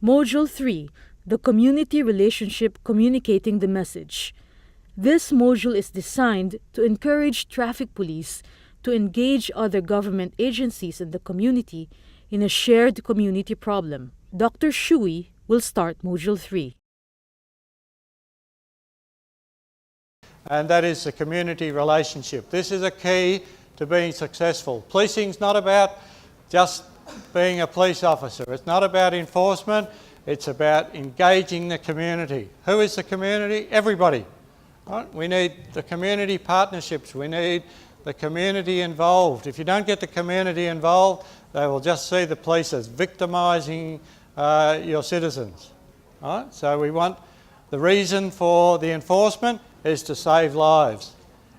Module 3, the community relationship communicating the message. This module is designed to encourage traffic police to engage other government agencies in the community in a shared community problem. Dr. Shuey will start Module 3. And that is the community relationship. This is a key to being successful. Policing's not about just being a police officer. It's not about enforcement. It's about engaging the community. Who is the community? Everybody. Right? We need the community partnerships. We need the community involved. If you don't get the community involved, they will just see the police as victimising your citizens. Right? So we want the reason for the enforcement is to save lives.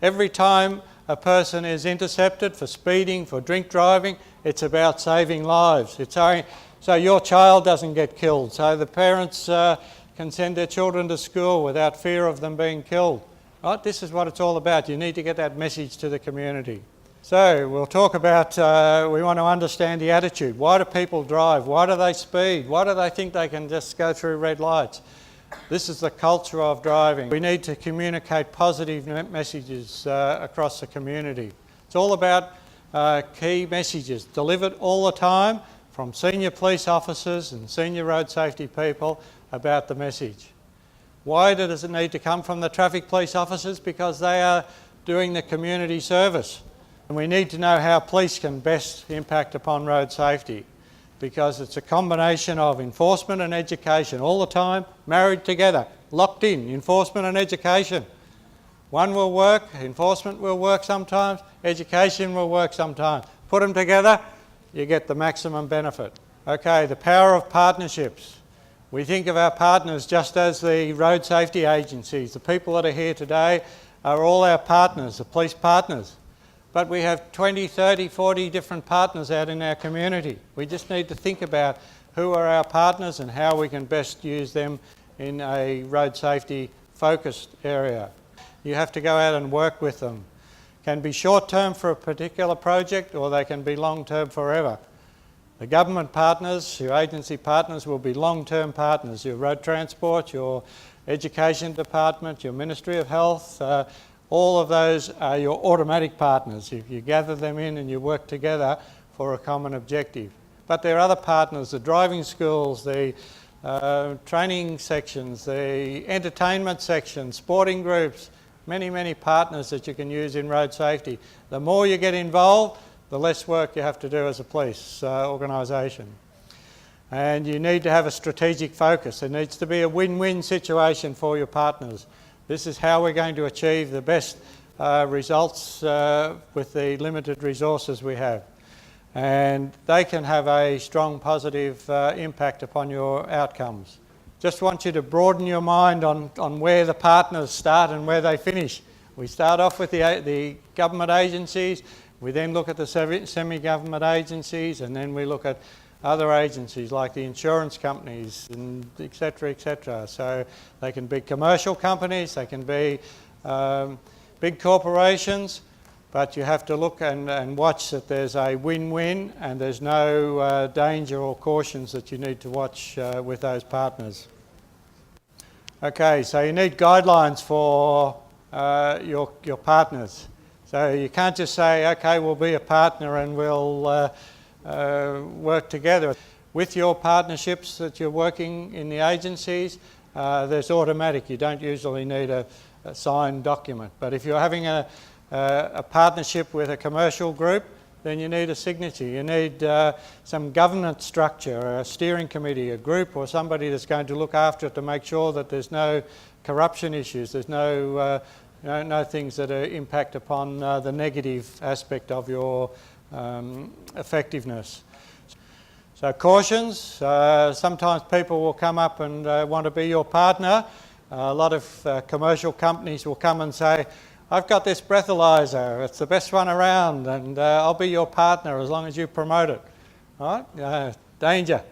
Every time a person is intercepted for speeding, for drink driving, it's about saving lives. It's so your child doesn't get killed, so the parents can send their children to school without fear of them being killed. Right? This is what it's all about. You need to get that message to the community. So we'll talk about, we want to understand the attitude. Why do people drive? Why do they speed? Why do they think they can just go through red lights? This is the culture of driving. We need to communicate positive messages across the community. It's all about key messages delivered all the time from senior police officers and senior road safety people about the message. Why does it need to come from the traffic police officers? Because they are doing the community service. And we need to know how police can best impact upon road safety, because it's a combination of enforcement and education all the time, married together, locked in, enforcement and education. One will work, enforcement will work sometimes, education will work sometimes. Put them together, you get the maximum benefit. Okay, the power of partnerships. We think of our partners just as the road safety agencies. The people that are here today are all our partners, the police partners. But we have 20, 30, 40 different partners out in our community. We just need to think about who are our partners and how we can best use them in a road safety focused area. You have to go out and work with them. Can be short term for a particular project, or they can be long term forever. The government partners, your agency partners, will be long term partners. Your road transport, your education department, your Ministry of Health, all of those are your automatic partners. You gather them in and you work together for a common objective. But there are other partners, the driving schools, the training sections, the entertainment sections, sporting groups, many partners that you can use in road safety. The more you get involved, the less work you have to do as a police organisation. And you need to have a strategic focus. There needs to be a win-win situation for your partners. This is how we're going to achieve the best results with the limited resources we have. And they can have a strong positive impact upon your outcomes. Just want you to broaden your mind on where the partners start and where they finish. We start off with the government agencies, we then look at the semi-government agencies, and then we look at other agencies like the insurance companies and etc. etc. So they can be commercial companies, they can be big corporations, but you have to look and watch that there's a win-win and there's no danger or cautions that you need to watch with those partners. Okay, so you need guidelines for your partners. So you can't just say, okay, we'll be a partner and we'll work together. With your partnerships that you're working in the agencies, there's automatic. You don't usually need a signed document. But if you're having a partnership with a commercial group, then you need a signature. You need some governance structure, a steering committee, a group, or somebody that's going to look after it to make sure that there's no corruption issues, there's no things that impact upon the negative aspect of your effectiveness. So cautions, sometimes people will come up and want to be your partner. A lot of commercial companies will come and say, I've got this breathalyzer, it's the best one around, and I'll be your partner as long as you promote it. Right? Danger.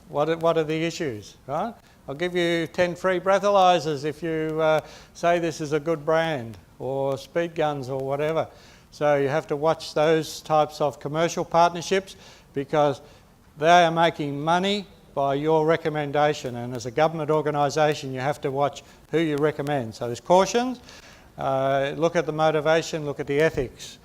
What are the issues? Right? I'll give you 10 free breathalyzers if you say this is a good brand, or speed guns or whatever. So you have to watch those types of commercial partnerships, because they are making money by your recommendation, and as a government organisation you have to watch who you recommend. So there's cautions, look at the motivation, look at the ethics.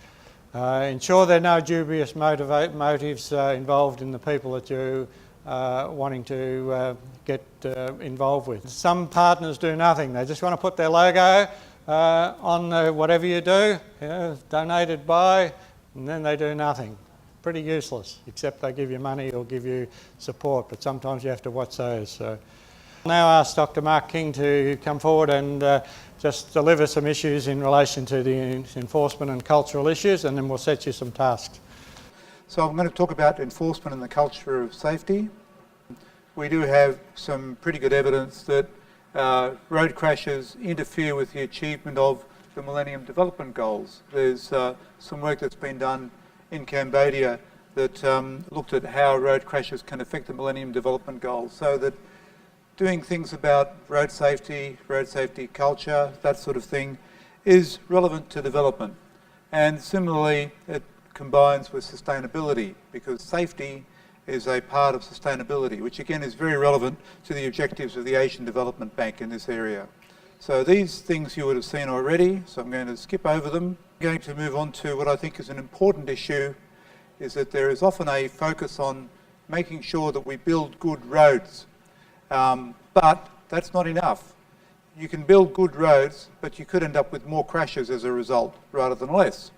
Ensure there are no dubious motives involved in the people that you wanting to get involved with. Some partners do nothing. They just want to put their logo on whatever you do, donated by, and then they do nothing. Pretty useless, except they give you money or give you support, but sometimes you have to watch those. So I'll now ask Dr. Mark King to come forward and just deliver some issues in relation to the enforcement and cultural issues, and then we'll set you some tasks. So I'm going to talk about enforcement and the culture of safety. We do have some pretty good evidence that road crashes interfere with the achievement of the Millennium Development Goals. There's some work that's been done in Cambodia that looked at how road crashes can affect the Millennium Development Goals, so that doing things about road safety culture, that sort of thing, is relevant to development. And similarly, it combines with sustainability, because safety is a part of sustainability, which again is very relevant to the objectives of the Asian Development Bank in this area. So these things you would have seen already, so I'm going to skip over them. I'm going to move on to what I think is an important issue, is that there is often a focus on making sure that we build good roads. But that's not enough. You can build good roads, but you could end up with more crashes as a result, rather than less.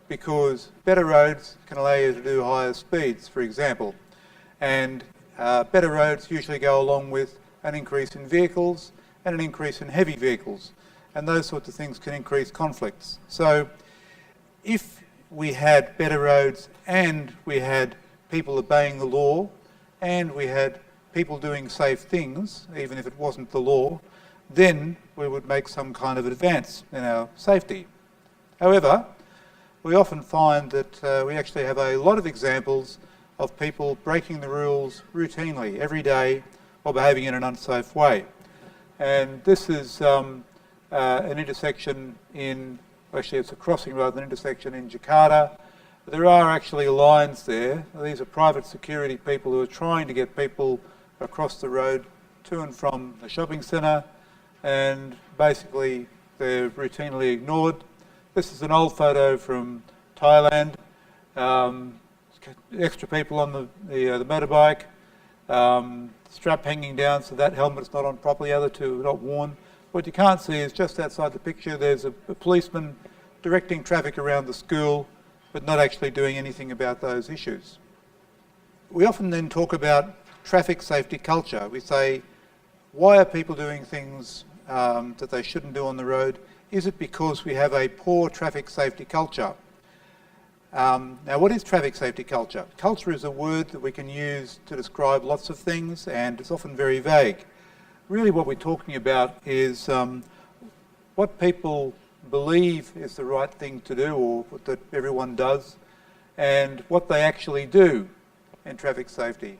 Because better roads can allow you to do higher speeds, for example. And better roads usually go along with an increase in vehicles and an increase in heavy vehicles. And those sorts of things can increase conflicts. So if we had better roads and we had people obeying the law and we had people doing safe things, even if it wasn't the law, then we would make some kind of advance in our safety. However, we often find that we actually have a lot of examples of people breaking the rules routinely, every day, or behaving in an unsafe way. And this is an intersection in, actually it's a crossing rather than an intersection in Jakarta. There are actually lines there. These are private security people who are trying to get people across the road to and from the shopping centre, and basically they're routinely ignored. This is an old photo from Thailand. Extra people on the motorbike, strap hanging down so that helmet's not on properly, the other two are not worn. What you can't see is just outside the picture there's a policeman directing traffic around the school, but not actually doing anything about those issues. We often then talk about traffic safety culture. We say, why are people doing things that they shouldn't do on the road? Is it because we have a poor traffic safety culture? Now, what is traffic safety culture? Culture is a word that we can use to describe lots of things, and it's often very vague. Really what we're talking about is what people believe is the right thing to do, or that everyone does, and what they actually do in traffic safety.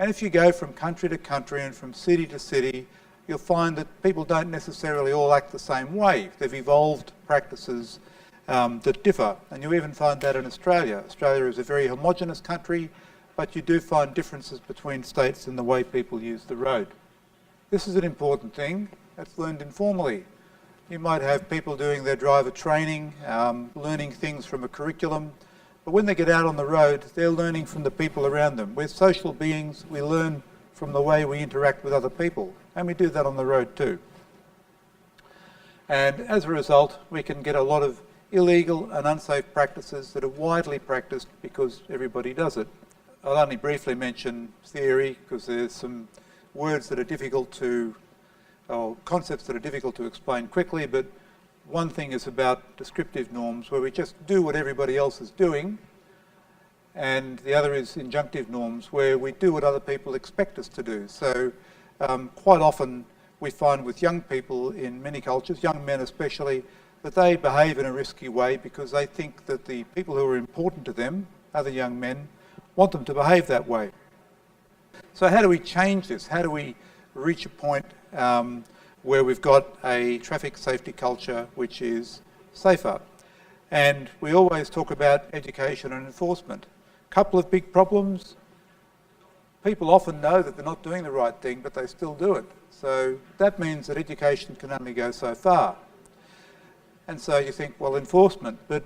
And if you go from country to country and from city to city, you'll find that people don't necessarily all act the same way. They've evolved practices that differ, and you even find that in Australia. Australia is a very homogenous country, but you do find differences between states in the way people use the road. This is an important thing. It's learned informally. You might have people doing their driver training, learning things from a curriculum, but when they get out on the road, they're learning from the people around them. We're social beings. We learn from the way we interact with other people, and we do that on the road too. And as a result, we can get a lot of illegal and unsafe practices that are widely practiced because everybody does it. I'll only briefly mention theory because there's some words that are difficult to, or concepts that are difficult to explain quickly, but one thing is about descriptive norms, where we just do what everybody else is doing, and the other is injunctive norms, where we do what other people expect us to do. So quite often we find with young people in many cultures, young men especially, that they behave in a risky way because they think that the people who are important to them, other young men, want them to behave that way. So how do we change this? How do we reach a point where we've got a traffic safety culture which is safer? And we always talk about education and enforcement. A couple of big problems. people often know that they're not doing the right thing, but they still do it. So that means that education can only go so far. And so you think, well, enforcement, but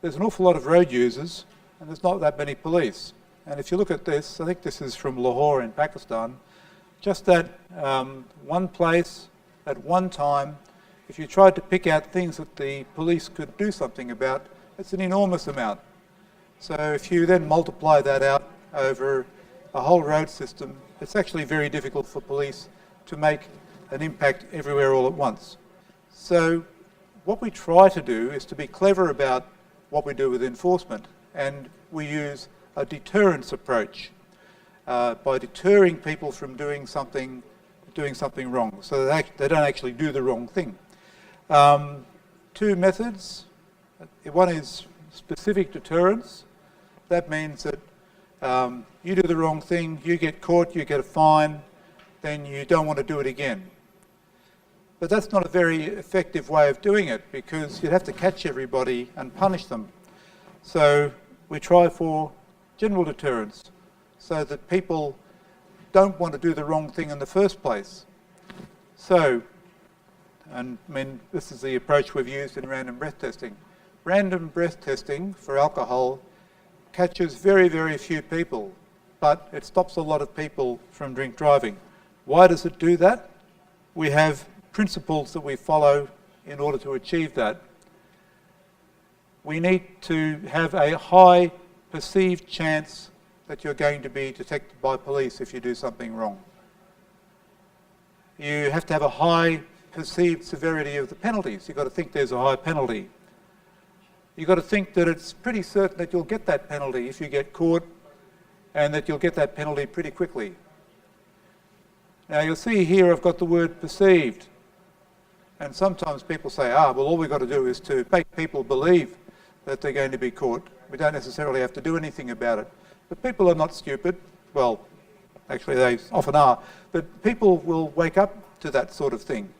there's an awful lot of road users and there's not that many police. And if you look at this, I think this is from Lahore in Pakistan, just that one place at one time, if you tried to pick out things that the police could do something about, it's an enormous amount. So if you then multiply that out over a whole road system, it's actually very difficult for police to make an impact everywhere all at once. So what we try to do is to be clever about what we do with enforcement, and we use a deterrence approach by deterring people from doing something wrong, so that they don't actually do the wrong thing. Two methods. One is specific deterrence. That means that you do the wrong thing, you get caught, you get a fine, then you don't want to do it again. But that's not a very effective way of doing it, because you'd have to catch everybody and punish them. So we try for general deterrence, so that people don't want to do the wrong thing in the first place. So, and I mean, this is the approach we've used in random breath testing. Random breath testing for alcohol catches very, very few people, but it stops a lot of people from drink driving. Why does it do that? We have principles that we follow in order to achieve that. We need to have a high perceived chance that you're going to be detected by police if you do something wrong. You have to have a high perceived severity of the penalties. You've got to think there's a high penalty. You've got to think that it's pretty certain that you'll get that penalty if you get caught, and that you'll get that penalty pretty quickly. Now you'll see here I've got the word perceived. And sometimes people say, well, all we've got to do is to make people believe that they're going to be caught. We don't necessarily have to do anything about it. But people are not stupid. Well, actually they often are. But people will wake up to that sort of thing.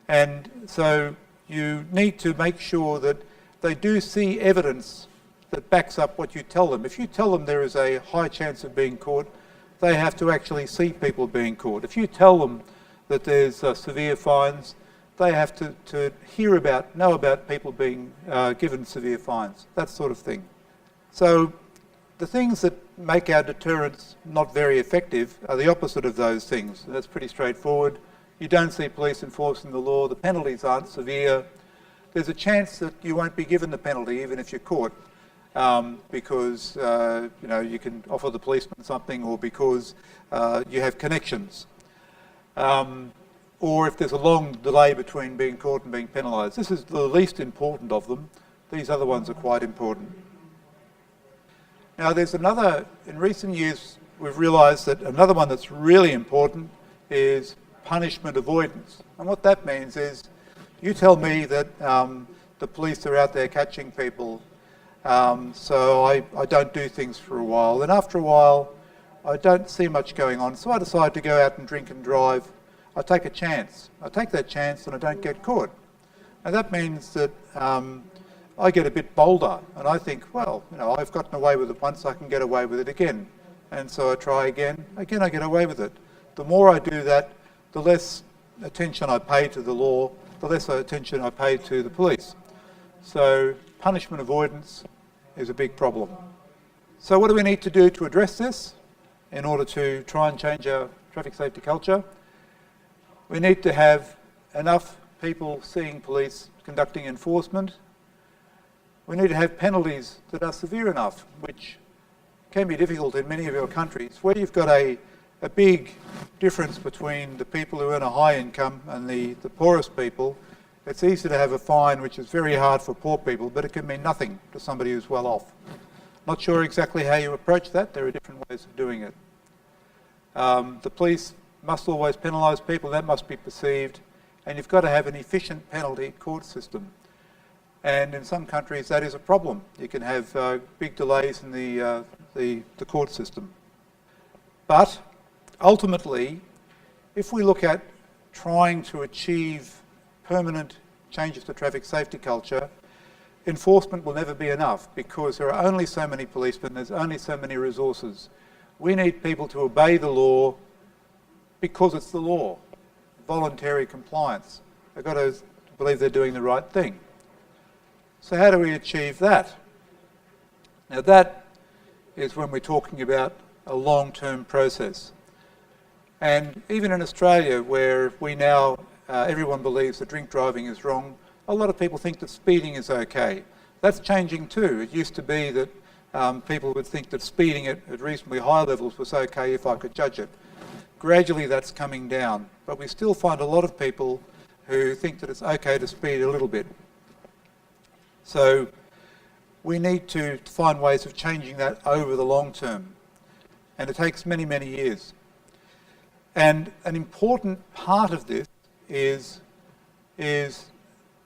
And so you need to make sure that they do see evidence that backs up what you tell them. If you tell them there is a high chance of being caught, they have to actually see people being caught. If you tell them that there's severe fines, they have to know about people being given severe fines, that sort of thing. So the things that make our deterrence not very effective are the opposite of those things. That's pretty straightforward. You don't see police enforcing the law, the penalties aren't severe. There's a chance that you won't be given the penalty even if you're caught, because you can offer the policeman something, or because you have connections. Or if there's a long delay between being caught and being penalised. This is the least important of them. These other ones are quite important. Now there's another, in recent years we've realised that another one that's really important is punishment avoidance. And what that means is, you tell me that the police are out there catching people, so I don't do things for a while. And after a while, I don't see much going on, so I decide to go out and drink and drive. I take a chance. I take that chance and I don't get caught. And that means that I get a bit bolder, and I think, well, I've gotten away with it once, I can get away with it again. And so I try again. Again, I get away with it. The more I do that, the less attention I pay to the law, the less attention I pay to the police. So punishment avoidance is a big problem. So what do we need to do to address this in order to try and change our traffic safety culture? We need to have enough people seeing police conducting enforcement. We need to have penalties that are severe enough, which can be difficult in many of your countries, where you've got a big difference between the people who earn a high income and the poorest people. It's easy to have a fine, which is very hard for poor people, but it can mean nothing to somebody who's well off. Not sure exactly how you approach that. There are different ways of doing it. The police must always penalise people. That must be perceived. And you've got to have an efficient penalty court system. And in some countries that is a problem. You can have big delays in the court system. But ultimately, if we look at trying to achieve permanent changes to traffic safety culture, enforcement will never be enough, because there are only so many policemen, there's only so many resources. We need people to obey the law because it's the law. Voluntary compliance. They've got to believe they're doing the right thing. So how do we achieve that? Now that is when we're talking about a long-term process. And even in Australia, where we now, everyone believes that drink driving is wrong, a lot of people think that speeding is okay. That's changing too. It used to be that people would think that speeding at reasonably high levels was okay if I could judge it. Gradually that's coming down, but we still find a lot of people who think that it's okay to speed a little bit. So we need to find ways of changing that over the long term. And it takes many, many years. And an important part of this is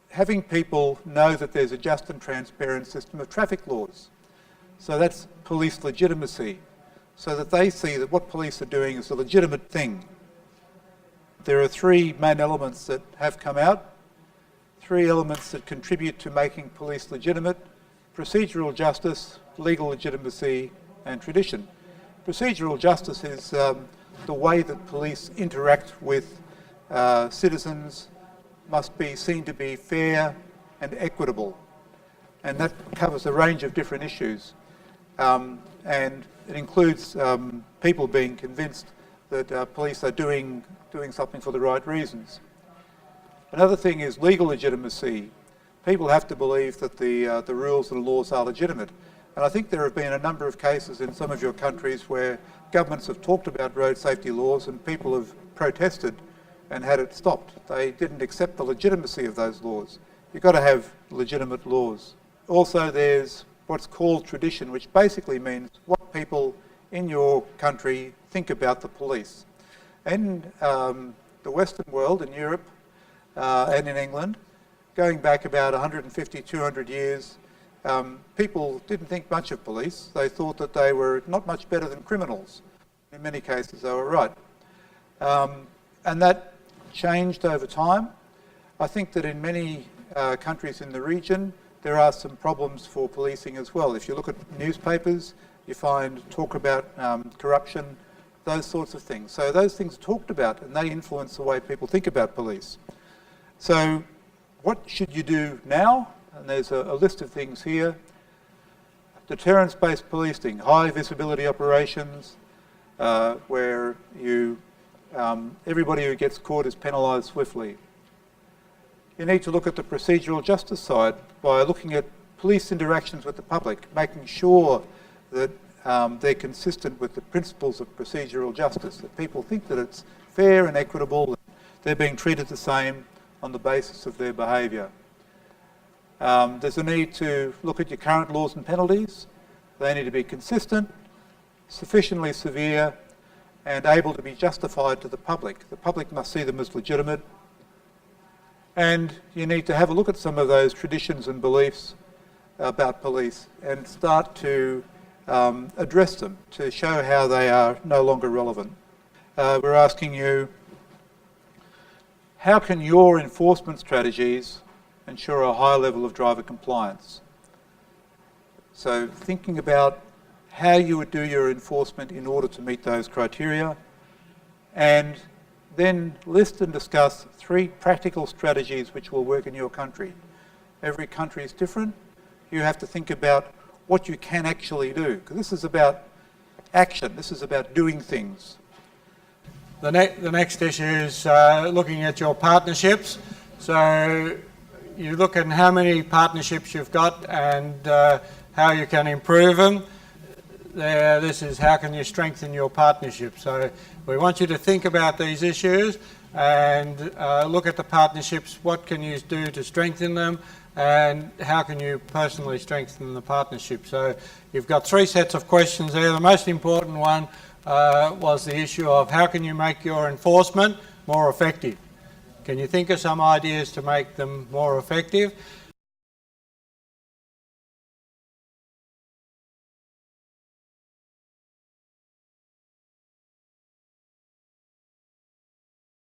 having people know that there's a just and transparent system of traffic laws. So that's police legitimacy, so that they see that what police are doing is a legitimate thing. There are three main elements that have come out, three elements that contribute to making police legitimate: procedural justice, legal legitimacy, and tradition. Procedural justice is the way that police interact with citizens must be seen to be fair and equitable. And that covers a range of different issues. And it includes people being convinced that police are doing something for the right reasons. Another thing is legal legitimacy. People have to believe that the rules and laws are legitimate. And I think there have been a number of cases in some of your countries where governments have talked about road safety laws and people have protested and had it stopped. They didn't accept the legitimacy of those laws. You've got to have legitimate laws. Also, there's what's called tradition, which basically means what people in your country think about the police. In the Western world, in Europe and in England, going back about 150, 200 years, people didn't think much of police. They thought that they were not much better than criminals. In many cases, they were right. And that changed over time. I think that in many countries in the region, there are some problems for policing as well. If you look at newspapers, you find talk about corruption, those sorts of things. So those things are talked about, and they influence the way people think about police. So what should you do now? And there's a list of things here. Deterrence-based policing, high visibility operations, where everybody who gets caught is penalised swiftly. You need to look at the procedural justice side by looking at police interactions with the public, making sure that they're consistent with the principles of procedural justice, that people think that it's fair and equitable, that they're being treated the same on the basis of their behaviour. There's a need to look at your current laws and penalties. They need to be consistent, sufficiently severe, and able to be justified to the public. The public must see them as legitimate. And you need to have a look at some of those traditions and beliefs about police and start to address them to show how they are no longer relevant. We're asking you, how can your enforcement strategies ensure a high level of driver compliance? So thinking about how you would do your enforcement in order to meet those criteria, and then list and discuss 3 practical strategies which will work in your country. Every country is different. You have to think about what you can actually do, because this is about action, this is about doing things. The next issue is looking at your partnerships. So you look at how many partnerships you've got and how you can improve them. This is how can you strengthen your partnership. So we want you to think about these issues and look at the partnerships. What can you do to strengthen them, and how can you personally strengthen the partnership? So you've got 3 sets of questions there. The most important one was the issue of how can you make your enforcement more effective? Can you think of some ideas to make them more effective?